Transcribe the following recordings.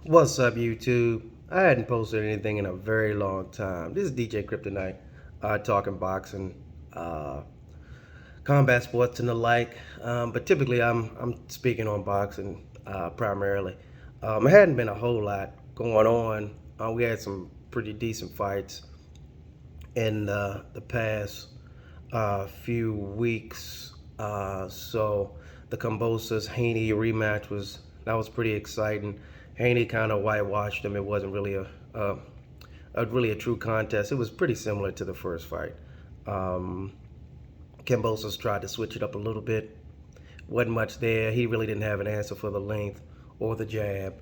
What's up, YouTube? I hadn't posted anything in a very long time. This is DJ Kryptonite, talking boxing, uh, combat sports, and the like. But typically, I'm speaking on boxing primarily. It hadn't been a whole lot going on. We had some pretty decent fights in the past few weeks. So the Kambosos Haney rematch was pretty exciting. Haney kind of whitewashed him. It wasn't really a true contest. It was pretty similar to the first fight. Um, Kambosos tried to switch it up a little bit. Wasn't much there. He really didn't have an answer for the length or the jab.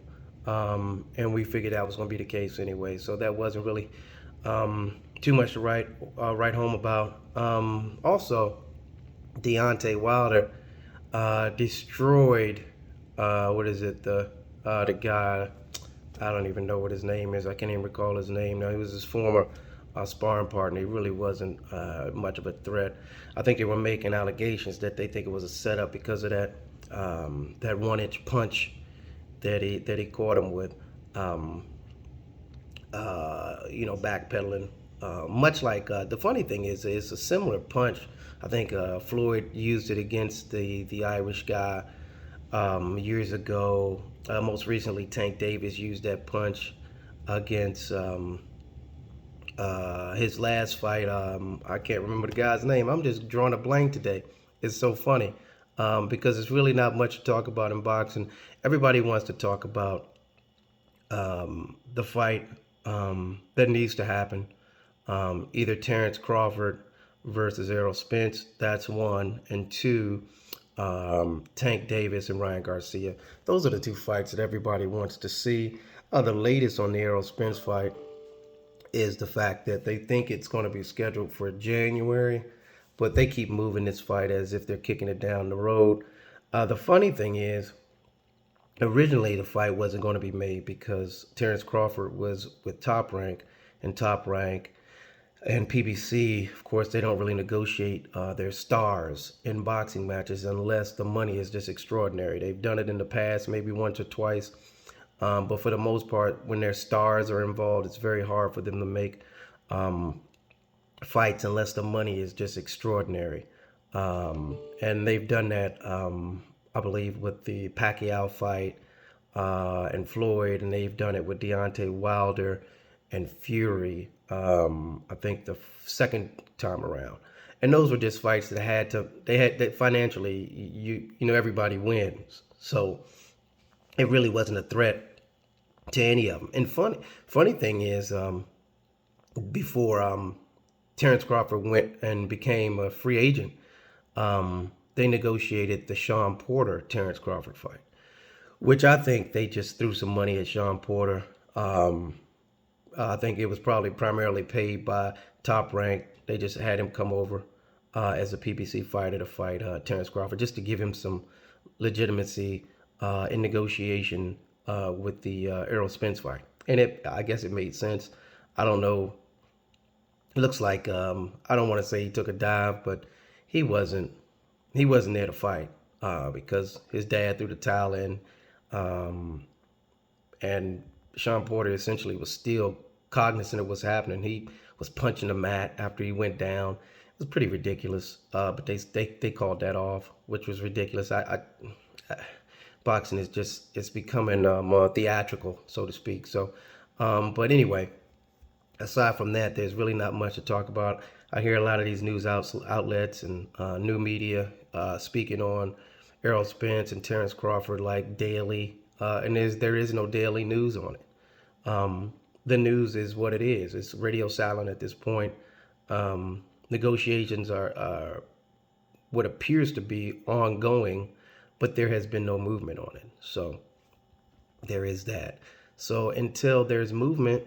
And we figured that was going to be the case anyway. So that wasn't really too much to write home about. Also, Deontay Wilder destroyed what is it the guy, I don't even know what his name is. I can't even recall his name now. He was his former sparring partner. He really wasn't much of a threat. I think they were making allegations that they think it was a setup because of that 1 inch punch that he caught him with. Um, Backpedaling. Much like the funny thing is, it's a similar punch. I think Floyd used it against the Irish guy years ago. Most recently, Tank Davis used that punch against his last fight. I can't remember the guy's name. I'm just drawing a blank today. It's so funny because it's really not much to talk about in boxing. Everybody wants to talk about the fight that needs to happen. Either Terrence Crawford versus Errol Spence, that's one, and two, Tank Davis and Ryan Garcia. Those are the two fights that everybody wants to see. The latest on the Errol Spence fight is the fact that they think it's going to be scheduled for January, but they keep moving this fight as if they're kicking it down the road. The funny thing is, originally the fight wasn't going to be made because Terrence Crawford was with Top Rank, and Top Rank and PBC, of course, they don't really negotiate their stars in boxing matches unless the money is just extraordinary. They've done it in the past, maybe once or twice, but for the most part, when their stars are involved, it's very hard for them to make fights unless the money is just extraordinary. And they've done that, I believe, with the Pacquiao fight and Floyd, and they've done it with Deontay Wilder and Fury. I think the second time around, and those were just fights that had that financially, everybody wins. So it really wasn't a threat to any of them. And funny thing is, before Terrence Crawford went and became a free agent, they negotiated the Sean Porter Terrence Crawford fight, which I think they just threw some money at Sean Porter. I think it was probably primarily paid by Top Rank. They just had him come over as a PBC fighter to fight Terrence Crawford, just to give him some legitimacy in negotiation with the Errol Spence fight. And I guess it made sense. I don't know. It looks like I don't want to say he took a dive, but he wasn't. He wasn't there to fight because his dad threw the towel in, and Sean Porter essentially was still cognizant of what's happening. He was punching the mat after he went down. It was pretty ridiculous, but they called that off, which was ridiculous. Boxing is just it's becoming more theatrical, so to speak. So, but anyway, aside from that, there's really not much to talk about. I hear a lot of these news outlets and new media speaking on Errol Spence and Terrence Crawford like daily, and there is no daily news on it. The news is what it is. It's radio silent at this point. Negotiations are what appears to be ongoing, but there has been no movement on it. So there is that. So until there's movement,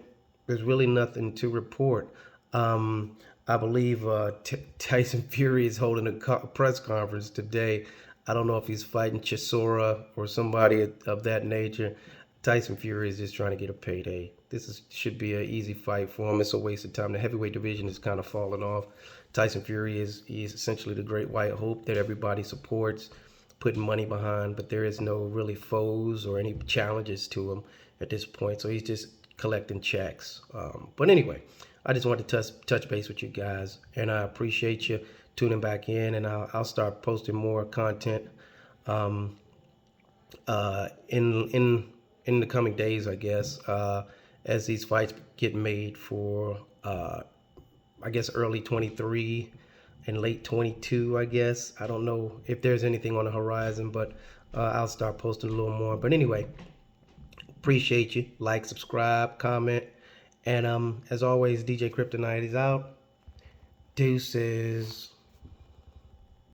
there's really nothing to report. I believe Tyson Fury is holding a press conference today. I don't know if he's fighting Chisora or somebody of that nature. Tyson Fury is just trying to get a payday. Should be an easy fight for him. It's a waste of time. The heavyweight division is kind of falling off. Tyson Fury he's essentially the great white hope that everybody supports. putting money behind, but there is no really foes or any challenges to him at this point. So he's just collecting checks. But anyway, I just wanted to touch base with you guys, and I appreciate you tuning back in. And I'll start posting more content in the coming days, I guess, as these fights get made for I guess early 23 and late 22, I guess. I don't know if there's anything on the horizon, but I'll start posting a little more. But anyway, appreciate you. Like, subscribe, comment. And as always, DJ Kryptonite is out. Deuces.